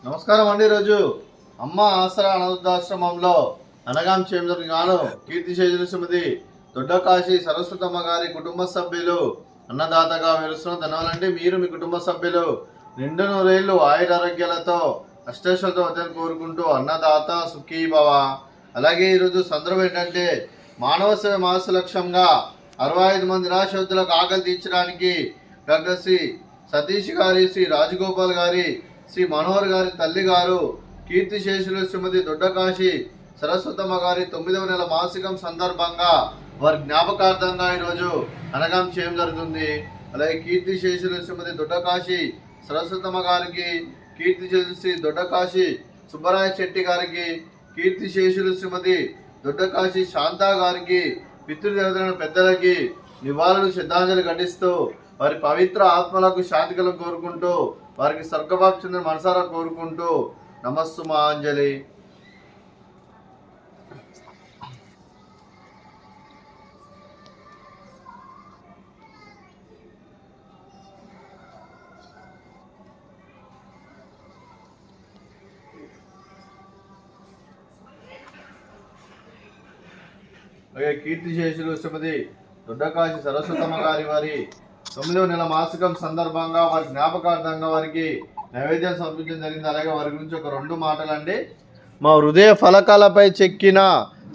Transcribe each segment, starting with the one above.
నమస్కారం అండి. ఈరోజు అమ్మ ఆసరా అనాథాశ్రమంలో అనగాం చేంద్రుని గాను కీర్తిశేషులు శ్రీమతి దొడ్డకాశి సరస్వతమ్మ గారి కుటుంబ సభ్యులు అన్నదాతగా వెలుస్తున్న ధనవాలండి. మీరు మీ కుటుంబ సభ్యులు నిండు నూరేళ్లు ఆయురారోగ్యాలతో అష్టైశ్వర్యాలతో వద్దని కోరుకుంటూ అన్నదాత సుఖీ భవ. అలాగే ఈరోజు సందర్భం ఏంటంటే మానవ సేవ మాస లక్ష్యంగా 65 మంది నిరాశ్రతులకు ఆకలి తీర్చడానికి డాక్టర్ శ్రీ సతీష్ గారి, శ్రీ రాజగోపాల్ గారి, శ్రీ మనోహర్ గారి తల్లి గారు కీర్తిశేషులు శ్రీమతి దొడ్డకాశి సరస్వతమ్మ గారి 9వ నెల మాసికం సందర్భంగా వారి జ్ఞాపకార్థంగా ఈరోజు అనగాం చేయడం జరుగుతుంది. అలాగే కీర్తిశేషులు శ్రీమతి దొడ్డకాశి సరస్వతమ్మ గారికి, కీర్తిశేషులు శ్రీ దొడ్డకాశి సుబ్బరాయ శెట్టి గారికి, కీర్తిశేషులు శ్రీమతి దొడ్డకాశి శాంతా గారికి, పితృదేవతలను పెద్దలకి నివాళులు శ్రద్ధాంజలి ఘటిస్తూ వారి పవిత్ర ఆత్మలకు శాంతికలం కోరుకుంటూ వారికి స్వర్గభాగ్ చెందిన మనసారా కోరుకుంటూ నమస్సుమాంజలి. అలాగే కీర్తిశేషులు శ్రీమతి దొడ్డకాశి సరస్వతమ్మ గారి వారి 9వ నెల మాసికం సందర్భంగా వారి జ్ఞాపకార్థంగా వారికి నైవేద్యం సమర్పించడం జరిగింది. అలాగే వారి గురించి ఒక 2 మాటలండి. మా హృదయ ఫలకాలపై చెక్కిన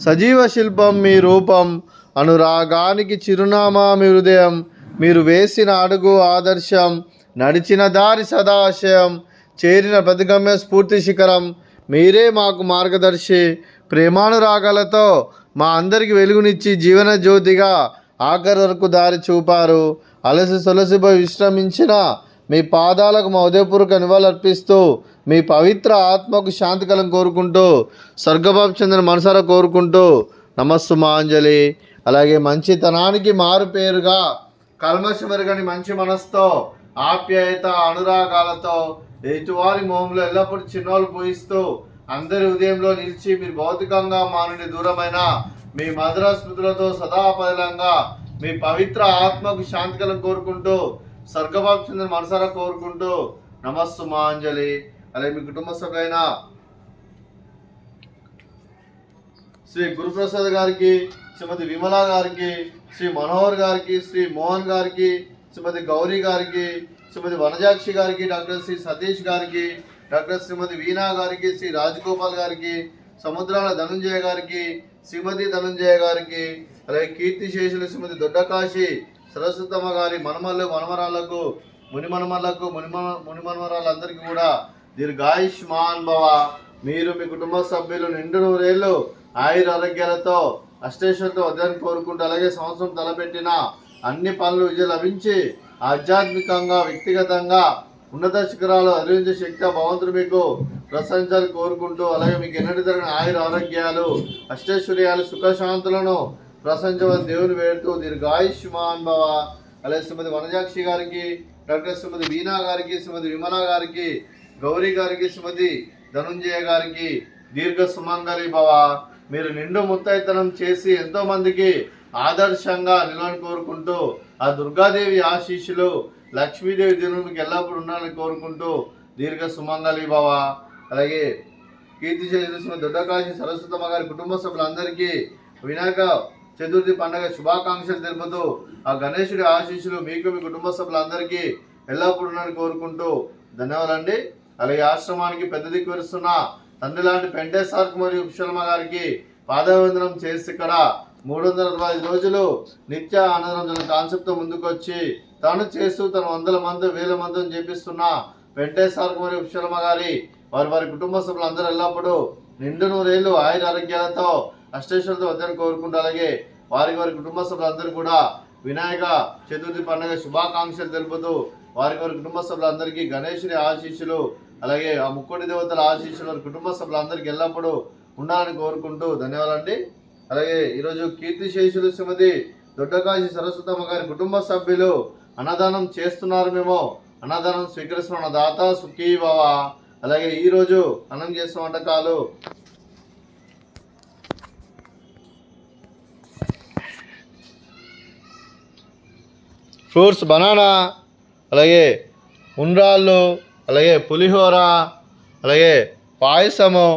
సజీవ శిల్పం మీ రూపం, అనురాగానికి చిరునామా మీ హృదయం, మీరు వేసిన అడుగు ఆదర్శం, నడిచిన దారి సదాశయం, చేరిన ప్రతిగమ్య స్ఫూర్తి శిఖరం, మీరే మాకు మార్గదర్శి. ప్రేమానురాగాలతో మా అందరికి వెలుగునిచ్చి జీవన జ్యోతిగా ఆఖరి వరకు దారి చూపారు. అలసి సొలసిపోయి విశ్రమించిన మీ పాదాలకు మా ఉదయపూర్వక నివాళులర్పిస్తూ మీ పవిత్ర ఆత్మకు శాంతికలం కోరుకుంటూ స్వర్గభాగ్ చెందిన మనసారా కోరుకుంటూ నమస్సుమాంజలి. అలాగే మంచితనానికి మారు పేరుగా కల్మషమెరుగని మంచి మనసుతో ఆప్యాయత అనురాగాలతో ఎదుటివారి మోహంలో ఎల్లప్పుడూ చిన్నోళ్ళు పూయిస్తూ అందరి ఉదయంలో నిలిచి మీరు భౌతికంగా మా నుండి దూరమైన మీ మధుర స్మృతులతో సదాపదలంగా మీ పవిత్ర ఆత్మకు శాంతికలం కోరుకుంటూ స్వర్గభాగ్ చెందిన మనసారా కోరుకుంటూ నమస్సుమాంజలి. అలాగే మీ కుటుంబ సభ్యులైన శ్రీ గురుప్రసాద్ గారికి, శ్రీమతి విమల గారికి, శ్రీ మనోహర్ గారికి, శ్రీ మోహన్ గారికి, శ్రీమతి గౌరీ గారికి, శ్రీమతి వనజాక్షి గారికి, డాక్టర్ శ్రీ సతీష్ గారికి, డాక్టర్ శ్రీమతి వీణా గారికి, శ్రీ రాజగోపాల్ గారికి, సముద్రాల ధనుంజయ గారికి, శ్రీమతి ధనుంజయ గారికి, అలాగే కీర్తిశేషులు శ్రీమతి దొడ్డకాశి సరస్వతమ్మ గారి మనమల్లు మనమరాలకు, మునిమనమలకు, మునిమనమరాలందరికీ కూడా దీర్ఘాయుష్మాన్ భవ. మీరు మీ కుటుంబ సభ్యులు నిండు నూరేళ్లు ఆయురారోగ్యాలతో అష్టైశ్వర్యంతో వద్దని కోరుకుంటూ అలాగే సంవత్సరం తలపెట్టిన అన్ని పనులు విజయం లభించి ఆధ్యాత్మికంగా వ్యక్తిగతంగా ఉన్నత శిఖరాలు అధిరోహించే శక్తి భగవంతుడు మీకు ప్రశంసాలు కోరుకుంటూ అలాగే మీకు ఎన్నటి తగిన ఆయుర ఆరోగ్యాలు అష్టైశ్వర్యాలు సుఖశాంతులను ప్రశంసమని దేవుని వేడుతూ దీర్ఘాయుష్మాన్ భవ. అలాగే శ్రీమతి వనజాక్షి గారికి, డాక్టర్ శ్రీమతి వీణా గారికి, శ్రీమతి విమల గారికి, గౌరీ గారికి, శ్రీమతి ధనుంజయ గారికి దీర్ఘ సుమంగళి భవ. మీరు నిండు ముత్తైతనం చేసి ఎంతో మందికి ఆదర్శంగా నిలవని కోరుకుంటూ ఆ దుర్గాదేవి ఆశీస్సులు లక్ష్మీదేవి దేవుడు మీకు ఎల్లప్పుడూ ఉండాలని కోరుకుంటూ దీర్ఘ సుమంగళి భవ. అలాగే కీర్తిశేషులు శ్రీమతి దొడ్డకాశి సరస్వతమ్మ గారి కుటుంబ సభ్యులందరికీ వినాయక చతుర్థి పండుగ శుభాకాంక్షలు తెలుపుతూ ఆ గణేశుడి ఆశీస్సులు మీకు మీ కుటుంబ సభ్యులందరికీ ఎల్లప్పుడూ ఉండాలని కోరుకుంటూ ధన్యవాదాలండి. అలాగే ఆశ్రమానికి పెద్ద దిక్కు వరుస్తున్న తండ్రి లాంటి పెంటేశ్వర్ మరియు విశ్వలమ్మ గారికి పాదవందనం చేసి ఇక్కడ 365 రోజులు నిత్య ఆనందం కాన్సెప్ట్తో ముందుకు వచ్చి తాను చేస్తూ తన వందల మంది వేల మందిని చేపిస్తున్న వెంకటేశ్వర మరియు విశ్వలమ్మ గారి వారి కుటుంబ సభ్యులు అందరూ ఎల్లప్పుడూ నిండు నూరేళ్లు ఆయుర ఆరోగ్యాలతో అష్టైశ్వర్యంతో వద్దని కోరుకుంటూ అలాగే వారి కుటుంబ సభ్యులందరూ కూడా వినాయక చతుర్థి పండుగ శుభాకాంక్షలు తెలుపుతూ వారి కుటుంబ సభ్యులందరికీ గణేశుని ఆశీస్సులు అలాగే ఆ ముక్కోటి దేవతల ఆశీస్సులు వారి కుటుంబ సభ్యులందరికీ ఎల్లప్పుడూ ఉండాలని కోరుకుంటూ ధన్యవాదాలండి. అలాగే ఈరోజు కీర్తిశేషులు శ్రీమతి దొడ్డకాశి సరస్వతమ్మ గారి కుటుంబ సభ్యులు అన్నదానం చేస్తున్నారు. మేము అన్నదానం స్వీకరిస్తున్న దాత సుఖీ భవ. అలాగే ఈరోజు అన్నం చేస్తున్న వంటకాలు ఫ్రూట్స్ బనానా, అలాగే ఉండ్రాళ్ళు, అలాగే పులిహోర, అలాగే పాయసము,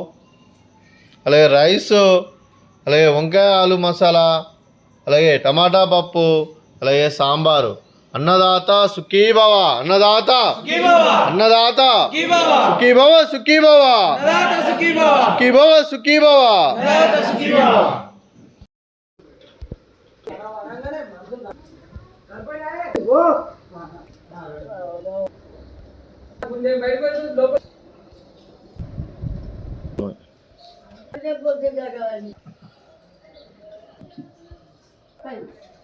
అలాగే రైసు, అలాగే వంకాయ ఆలు మసాలా, అలాగే టమాటా పప్పు, అలాగే సాంబారు. అన్నదాత సుఖీభవ, అన్నదాత అన్నదాత సుఖీభవ, సుఖీభవ సుఖీభవ, సుఖీభవ. బయటకు